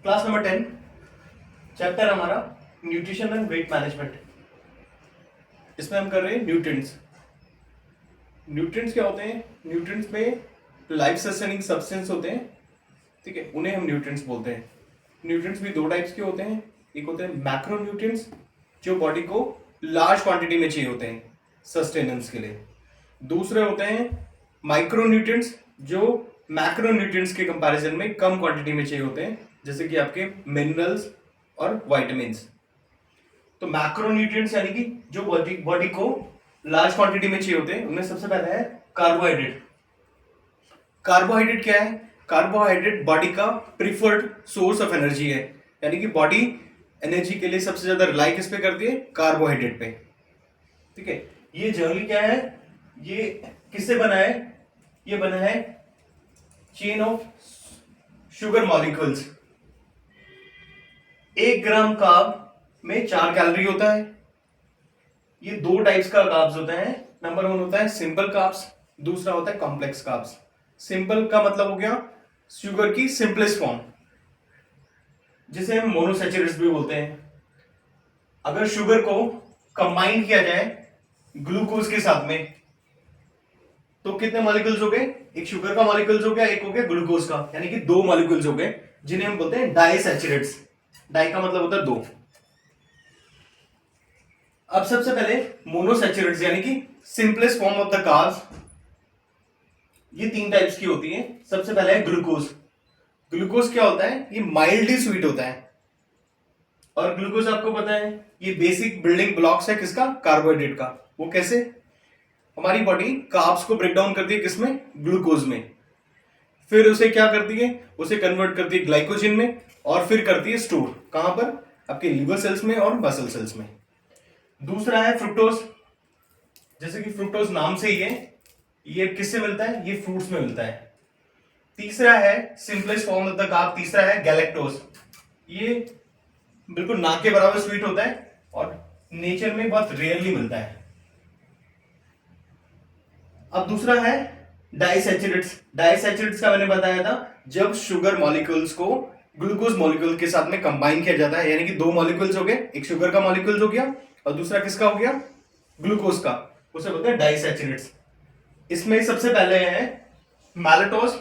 Class number 10 chapter हमारा nutrition and weight management. इसमें हम कर रहे हैं न्यूट्रिएंट्स। न्यूट्रिएंट्स क्या होते हैं? न्यूट्रिएंट्स में लाइफ सस्टेनिंग सब्सटेंस होते हैं, ठीक है, उन्हें हम न्यूट्रिएंट्स बोलते हैं। न्यूट्रिएंट्स भी दो टाइप्स के होते हैं। एक होते हैं मैक्रो न्यूट्रिएंट्स जो बॉडी को लार्ज क्वांटिटी में चाहिए होते हैं सस्टेनेंस के लिए। दूसरे होते हैं माइक्रो न्यूट्रिएंट्स जो मैक्रो न्यूट्रिएंट्स के कंपैरिजन में कम क्वांटिटी में चाहिए होते हैं, जैसे कि आपके मिनरल्स और विटामिन्स। तो मैक्रो न्यूट्रिएंट्स यानी कि जो बॉडी को लार्ज क्वांटिटी में चाहिए होते हैं, उनमें सबसे पहला है कार्बोहाइड्रेट। कार्बोहाइड्रेट क्या है? कार्बोहाइड्रेट बॉडी का प्रिफर्ड सोर्स ऑफ एनर्जी है, यानी कि बॉडी एनर्जी के लिए सबसे ज्यादा रिलाई किस पे करती है? कार्बोहाइड्रेट पे, ठीक है। ये जनरली क्या है, ये किससे बना है? ये बना है chain of sugar molecules. 1 gram carb में 4 कैलोरी होता है। ये दो टाइप्स का कार्ब्स होता है। नंबर 1 होता है सिंपल कार्ब्स, दूसरा होता है कॉम्प्लेक्स कार्ब्स। सिंपल का मतलब हो गया शुगर की सिंपलेस्ट फॉर्म, जिसे हम मोनोसैचुरेट्स भी बोलते हैं। अगर शुगर को कंबाइन किया जाए ग्लूकोज के साथ में तो कितने मॉलिक्यूल्स हो गए? एक शुगर का मॉलिक्यूल्स हो गया, एक हो गया ग्लूकोज का, यानी कि 2 मॉलिक्यूल्स हो गए, जिन्हें हम बोलते हैं डाइसैचुरेट्स। डाई का मतलब होता है 2। अब सबसे पहले मोनोसैचुरेट्स यानी कि simplest form of the carbs, ये 3 टाइप्स की होती है। सबसे पहले है ग्लूकोज। ग्लूकोज क्या होता है? ये माइल्डली स्वीट होता है। और ग्लूकोज आपको पता है ये बेसिक बिल्डिंग ब्लॉक्स है किसका? कार्बोहाइड्रेट का। वो कैसे? हमारी बॉडी कार्ब्स को ब्रेक डाउन करती है किसमें? ग्लूकोज में। फिर उसे क्या करती है? उसे कन्वर्ट करती है ग्लाइकोजन में, और फिर करती है स्टोर। कहां पर? आपके लीवर सेल्स में और मसल सेल्स में। दूसरा है फ्रुक्टोज। जैसे कि फ्रुक्टोज नाम से ही है, ये किससे मिलता है? ये फ्रूट्स में मिलता है। तीसरा है simplest form of the carb, तीसरा है गैलेक्टोज। ये बिल्कुल ना के बराबर स्वीट होता है और नेचर में बहुत रेयरली मिलता है। अब दूसरा है डाइसैचुरेट्स। डाइसैचुरेट्स का मैंने बताया था, जब शुगर मॉलिक्यूल्स को ग्लूकोज मॉलिक्यूल के साथ में कंबाइन किया जाता है, यानी कि 2 मॉलिक्यूल्स हो गए, एक शुगर का मॉलिक्यूल्स हो गया और दूसरा किसका हो गया? ग्लूकोज का, उसे बोलते हैं डाइसैचुरेट्स। इसमें सबसे पहले है मैलेटोज।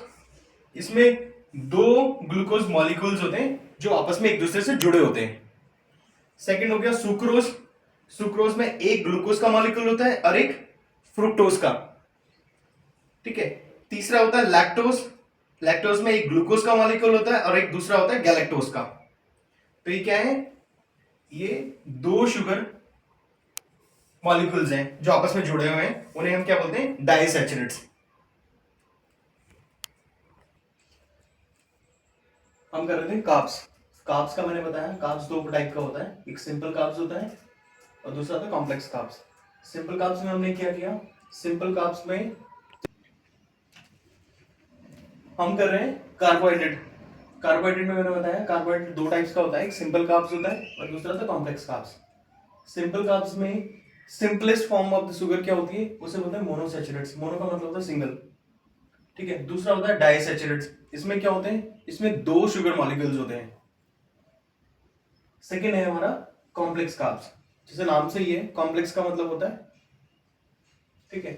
इसमें 2 ग्लूकोज मॉलिक्यूल्स होते हैं जो आपस में एक दूसरे से जुड़े होते हैं। सेकंड हो गया सुक्रोज। सुक्रोज में एक ग्लूकोज का मॉलिक्यूल होता है और एक फ्रुक्टोज का, ठीक है। तीसरा होता है लैक्टोज। लैक्टोज में एक ग्लूकोज का मॉलिक्यूल होता है और एक दूसरा होता है गैलेक्टोज का। तो ये क्या है? ये 2 शुगर मॉलिक्यूल्स हैं जो आपस में जुड़े हुए हैं, उन्हें हम क्या बोलते हैं? डाइसैचुरेट्स। हम कर रहे थे कार्ब्स। कार्ब्स का मैंने बताया कार्ब्स 2 टाइप का होता है, एक सिंपल कार्ब्स होता है और दूसरा होता है कॉम्प्लेक्स कार्ब्स। सिंपल कार्ब्स में हमने क्या किया? सिंपल कार्ब्स में हम कर रहे हैं कार्बोहाइड्रेट। कार्बोहाइड्रेट में मैंने बताया कार्बोहाइड्रेट 2 टाइप्स का होता है, एक सिंपल कार्ब्स होता है और दूसरा होता है कॉम्प्लेक्स कार्ब्स। सिंपल कार्ब्स में simplest form of the sugar क्या होती है? उसे बोलते हैं मोनोसैचुरेट्स। मोनो का मतलब होता है सिंगल, ठीक है। दूसरा होता है डाइसैचुरेट्स। इसमें क्या होते हैं? इसमें 2 शुगर मॉलिक्यूल्स होते हैं। सेकेंड है हमारा कॉम्प्लेक्स कार्ब्स, जैसे नाम से ही है, कॉम्प्लेक्स का मतलब होता है, ठीक है।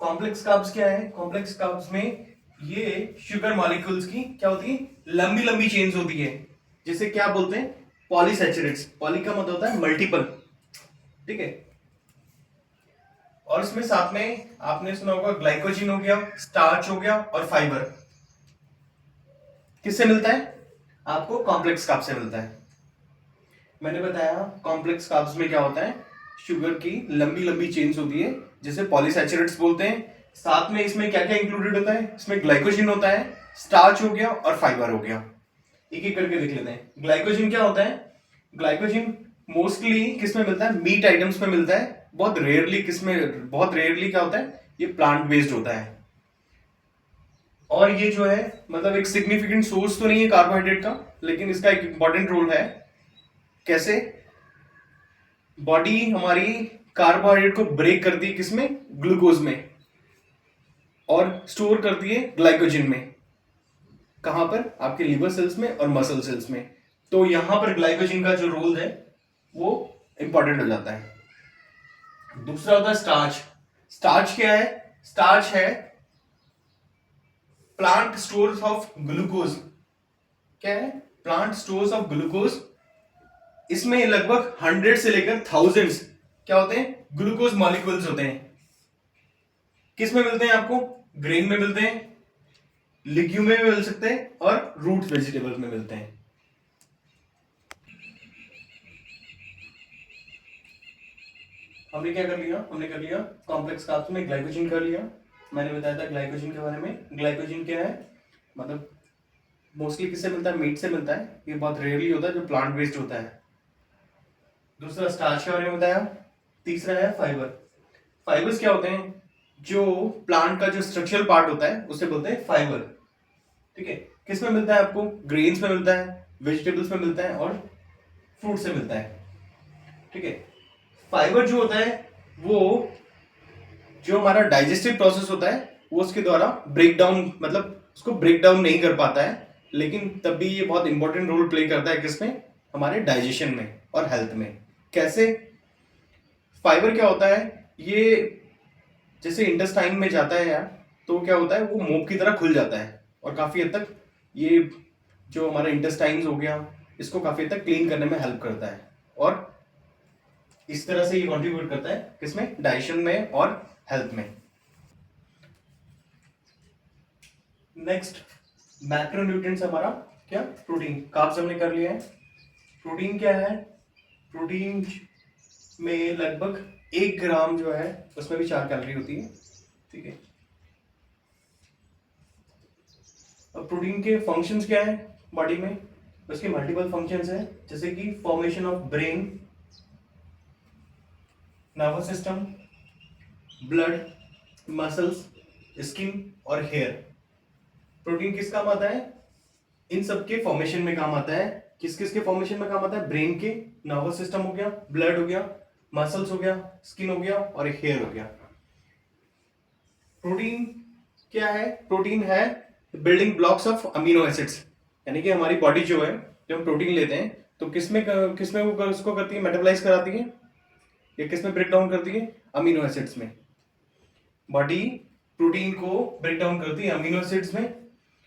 कॉम्प्लेक्स कार्ब्स क्या है? कॉम्प्लेक्स कार्ब्स में ये शुगर मॉलिक्यूल्स की क्या होती है? लंबी लंबी चेन्स होती है, जिसे क्या बोलते हैं? पॉलीसैचुरेट्स। पॉली का मतलब होता है मल्टीपल, ठीक है। और इसमें साथ में आपने सुना होगा ग्लाइकोजन हो गया, स्टार्च हो गया और फाइबर। किससे मिलता है? आपको कॉम्प्लेक्स कार्ब से मिलता है। मैंने बताया कॉम्प्लेक्स कार्ब्स में क्या होता है? शुगर की लंबी लंबी चेन्स होती है, जिसे पॉलीसैचुरेट्स बोलते हैं। साथ में इसमें क्या क्या इंक्लूडेड होता है? इसमें ग्लाइकोजन होता है, स्टार्च हो गया और फाइबर हो गया। एक एक करके देख लेते हैं। ग्लाइकोजन क्या होता है? ग्लाइकोजन मोस्टली किसमें मिलता है? मीट आइटम्स में मिलता है। बहुत रेयरली क्या होता है? ये प्लांट बेस्ड होता है। और ये जो है मतलब एक सिग्निफिकेंट सोर्स तो नहीं है कार्बोहाइड्रेट का, लेकिन इसका एक इंपॉर्टेंट रोल है। कैसे? बॉडी हमारी कार्बोहाइड्रेट को ब्रेक करती है किसमें? ग्लूकोज में, और स्टोर करती है ग्लाइकोजन में। कहां पर? आपके लीवर सेल्स में और मसल सेल्स में। तो यहां पर ग्लाइकोजन का जो रोल है वो इंपॉर्टेंट हो जाता है। दूसरा होता है स्टार्च। स्टार्च क्या है? स्टार्च है प्लांट स्टोर्स ऑफ ग्लूकोज। क्या है? Plant stores of glucose. इसमें लगभग 100 से लेकर थाउजेंड्स क्या होते हैं? ग्लूकोज मॉलिक्यूल्स होते हैं। किस में मिलते हैं आपको? ग्रेन में मिलते हैं, लिग्यूम में मिल सकते हैं और रूट वेजिटेबल्स में मिलते हैं। हमने क्या कर लिया? हमने कर लिया कॉम्प्लेक्स कार्ब्स में ग्लाइकोजन कर लिया। मैंने बताया था ग्लाइकोजन के बारे में। ग्लाइकोजन क्या है? मतलब मोस्टली किससे मिलता है? मीट से मिलता है। ये बहुत रेयरली होता है जो प्लांट बेस्ड होता है। दूसरा स्टार्च के बारे में बताया। तीसरा है फाइबर। फाइबर्स क्या होते हैं? जो प्लांट का जो स्ट्रक्चरल पार्ट होता है उसे बोलते हैं फाइबर। ठीक है। किस में मिलता है आपको? ग्रेन्स में मिलता है, वेजिटेबल्स में मिलता है और फ्रूट से मिलता है। ठीक है। फाइबर जो होता है वो जो हमारा डाइजेस्टिव प्रोसेस होता है वो उसके द्वारा ब्रेक डाउन, मतलब उसको ब्रेक डाउन नहीं कर पाता है, लेकिन तब भी ये बहुत इंपॉर्टेंट रोल प्ले करता है किसमें? हमारे डाइजेशन में और हेल्थ में। कैसे? फाइबर क्या होता है? ये जैसे इंटेस्टाइन में जाता है यार, तो क्या होता है? वो मोम की तरह खुल जाता है और काफी हद तक ये जो हमारा इंटेस्टाइन्स हो गया इसको काफी हद तक क्लीन करने में हेल्प करता है और इस तरह से ये कंट्रीब्यूट करता है किसमें? डाइजेशन में और हेल्थ में। नेक्स्ट मैक्रोन्यूट्रिएंट्स हमारा क्या? प्रोटीन। कार्ब्स हमने कर लिया है। प्रोटीन क्या है? प्रोटीन में लगभग 1 ग्राम जो है उसमें भी 4 कैलोरी होती है। ठीक है। अब प्रोटीन के फंक्शंस क्या है बॉडी में? उसके मल्टीपल फंक्शंस हैं, जैसे कि formation of brain, nervous system, blood, muscles, skin और हेयर। प्रोटीन किस काम आता है? इन सब के फॉर्मेशन में काम आता है। किस किस के फॉर्मेशन में काम आता है? ब्रेन के, नर्वस सिस्टम हो गया, ब्लड हो गया, मसल्स हो गया, स्किन हो गया और एक हेयर हो गया। प्रोटीन क्या है? प्रोटीन है building blocks of amino acids. यानी कि हमारी बॉडी जो है, जब हम प्रोटीन लेते हैं तो किसमें वो उसको करती है? मेटाबोलाइज कराती है या किसमें ब्रेक डाउन करती है? अमीनो एसिड्स में। बॉडी प्रोटीन को ब्रेक डाउन करती है अमीनो एसिड्स में,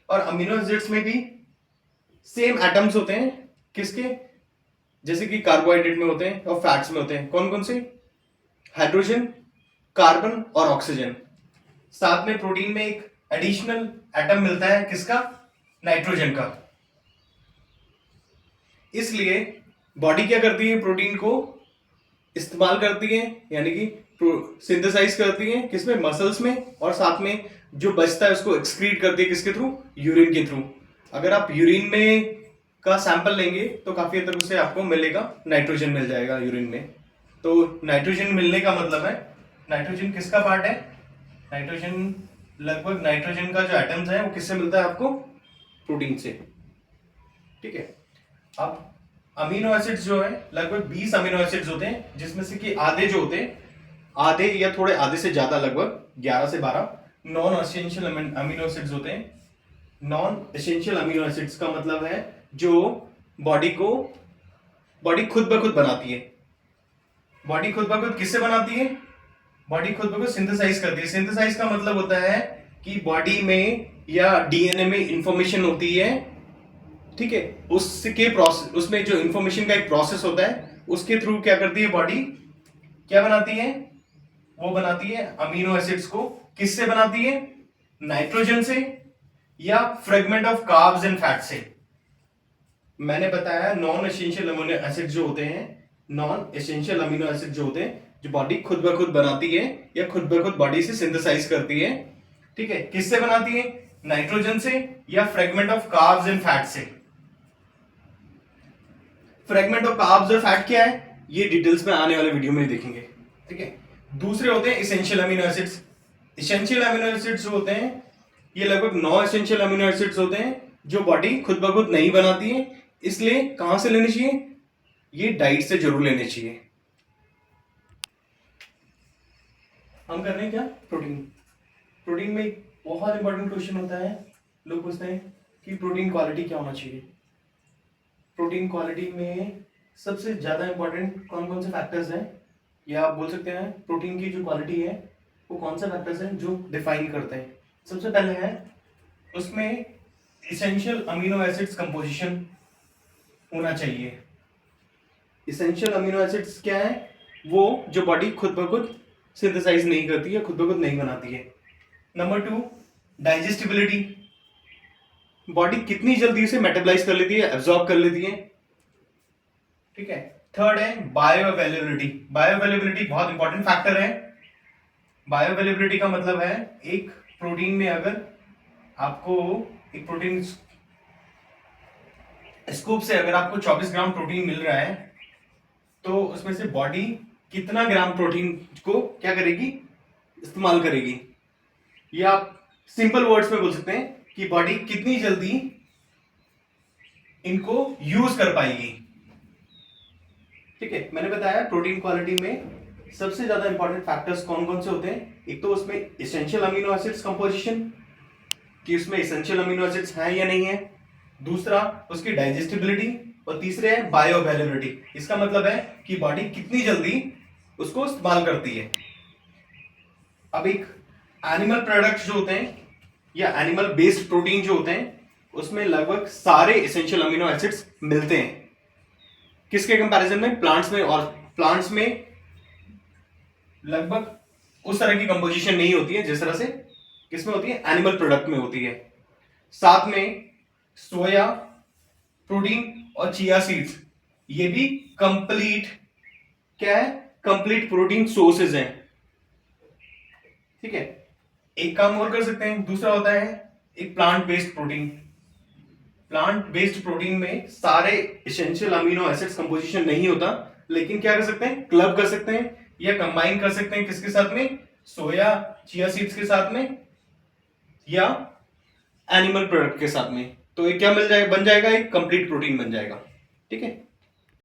और अमीनो एसिड्स में भी सेम एटम्स होते हैं। किसके? जैसे कि कार्बोहाइड्रेट में होते हैं और फैट्स में होते हैं। कौन कौन से? हाइड्रोजन, कार्बन और ऑक्सीजन। साथ में प्रोटीन में एक एडिशनल एटम मिलता है, किसका? नाइट्रोजन का। इसलिए बॉडी क्या करती है? प्रोटीन को इस्तेमाल करती है, यानी कि सिंथेसाइज करती है किसमें? मसल्स में, और साथ में जो बचता है उसको एक्सक्रीट करती है किसके थ्रू? यूरिन के थ्रू। अगर आप यूरिन में का सैंपल लेंगे तो काफी हद तक उससे आपको मिलेगा, नाइट्रोजन मिल जाएगा यूरिन में। तो नाइट्रोजन मिलने का मतलब है, नाइट्रोजन किसका पार्ट है? नाइट्रोजन लगभग नाइट्रोजन का जो एटम्स है वो किससे मिलता है आपको? प्रोटीन से। ठीक है। अब अमीनो एसिड्स जो है लगभग 20 अमीनो एसिड्स होते हैं, जिसमें से कि आधे जो होते हैं, आधे या थोड़े आधे से ज्यादा, लगभग 11 से 12 नॉन एसेंशियल अमीनो एसिड्स होते हैं। नॉन एसेंशियल अमीनो एसिड्स का मतलब है जो बॉडी खुद ब खुद बनाती है। बॉडी खुद ब खुद किससे बनाती है? बॉडी खुद ब खुद सिंथेसाइज करती है। सिंथेसाइज का मतलब होता है कि बॉडी में या डीएनए में इंफॉर्मेशन होती है। ठीक है। उसके प्रोसेस, उसमें जो इंफॉर्मेशन का एक प्रोसेस होता है, उसके थ्रू क्या करती है बॉडी? क्या बनाती है? वो बनाती है अमीनो एसिड्स को। किससे बनाती है? नाइट्रोजन से या fragment of carbs and fat से। मैंने बताया नॉन एसेंशियल अमीनो एसिड जो होते हैं, नॉन एसेंशियल अमीनो एसिड जो होते हैं, जो बॉडी खुद ब खुद बनाती है या खुद ब खुद बॉडी से सिंथेसाइज करती है। ठीक है। किससे बनाती है? नाइट्रोजन से या fragment of carbs and fat से। फ्रेगमेंट ऑफ कार्ब्स और फैट क्या है ये डिटेल्स में आने वाले वीडियो में देखेंगे। ठीक है। दूसरे होते हैं essential amino acids. Essential amino acids होते हैं, ये लगभग 9 एसेंशियल अमीनो एसिड्स होते हैं जो बॉडी खुद ब खुद नहीं बनाती है। इसलिए कहां से लेने चाहिए? ये डाइट से जरूर लेने चाहिए। हम कर रहे हैं क्या? प्रोटीन। प्रोटीन में एक बहुत इंपॉर्टेंट क्वेश्चन होता है, लोग पूछते हैं कि प्रोटीन क्वालिटी क्या होना चाहिए। प्रोटीन क्वालिटी में सबसे ज्यादा इंपॉर्टेंट कौन कौन से फैक्टर्स हैं, या आप बोल सकते हैं प्रोटीन की जो क्वालिटी है वो कौन से फैक्टर्स हैं जो डिफाइन करते हैं। सबसे पहले है उसमें इसेंशियल अमीनो एसिड्स कंपोजिशन होना चाहिए। इसेंशियल अमीनो एसिड्स क्या है, वो जो बॉडी खुद ब खुद सिंथेसाइज नहीं करती है, खुद ब खुद नहीं बनाती है। नंबर 2, डाइजेस्टिबिलिटी, बॉडी कितनी जल्दी उसे मेटाबोलाइज कर लेती है, एब्जॉर्ब कर लेती है। ठीक है। थर्ड है बायो अवेलेबिलिटी। बायो अवेलेबिलिटी बहुत इंपॉर्टेंट फैक्टर है। बायो अवेलेबिलिटी का मतलब है एक प्रोटीन में अगर आपको एक प्रोटीन स्कूप से अगर आपको 24 ग्राम प्रोटीन मिल रहा है तो उसमें से बॉडी कितना ग्राम प्रोटीन को क्या करेगी, इस्तेमाल करेगी। या आप सिंपल वर्ड्स में बोल सकते हैं कि बॉडी कितनी जल्दी इनको यूज कर पाएगी। ठीक है, मैंने बताया प्रोटीन क्वालिटी में सबसे ज्यादा इंपॉर्टेंट फैक्टर्स कौन कौन से होते हैं। एक तो उसमें एसेंशियल अमीनो एसिड्स कंपोजिशन, कि उसमें एसेंशियल अमीनो एसिड्स हैं या नहीं है। दूसरा उसकी डाइजेस्टिबिलिटी, और तीसरे है बायो अवेलेबिलिटी। इसका मतलब है कि बॉडी कितनी जल्दी उसको इस्तेमाल करती है। अब एक एनिमल प्रोडक्ट्स जो होते हैं या एनिमल बेस्ड प्रोटीन जो होते हैं उसमें लगभग सारे एसेंशियल अमीनो एसिड्स मिलते हैं। किसके कंपैरिजन में, प्लांट्स में। और प्लांट्स में लगभग उस तरह की कंपोजिशन नहीं होती है जिस तरह से किसमें होती है, एनिमल प्रोडक्ट में होती है। साथ में सोया प्रोटीन और चिया सीड्स, ये भी कंप्लीट क्या है, कंप्लीट प्रोटीन सोर्सेज हैं। ठीक है, एक काम और कर सकते हैं, दूसरा होता है एक plant based protein. Plant based protein में सारे एसेंशियल अमीनो एसिड्स कंपोजिशन नहीं होता, लेकिन क्या कर सकते हैं, क्लब कर सकते हैं या कंबाइन कर सकते हैं। किसके साथ में, सोया चिया सीड्स के साथ में या एनिमल प्रोडक्ट के साथ में। तो ये क्या मिल जाएगा, बन जाएगा एक कंप्लीट प्रोटीन बन जाएगा। ठीक है।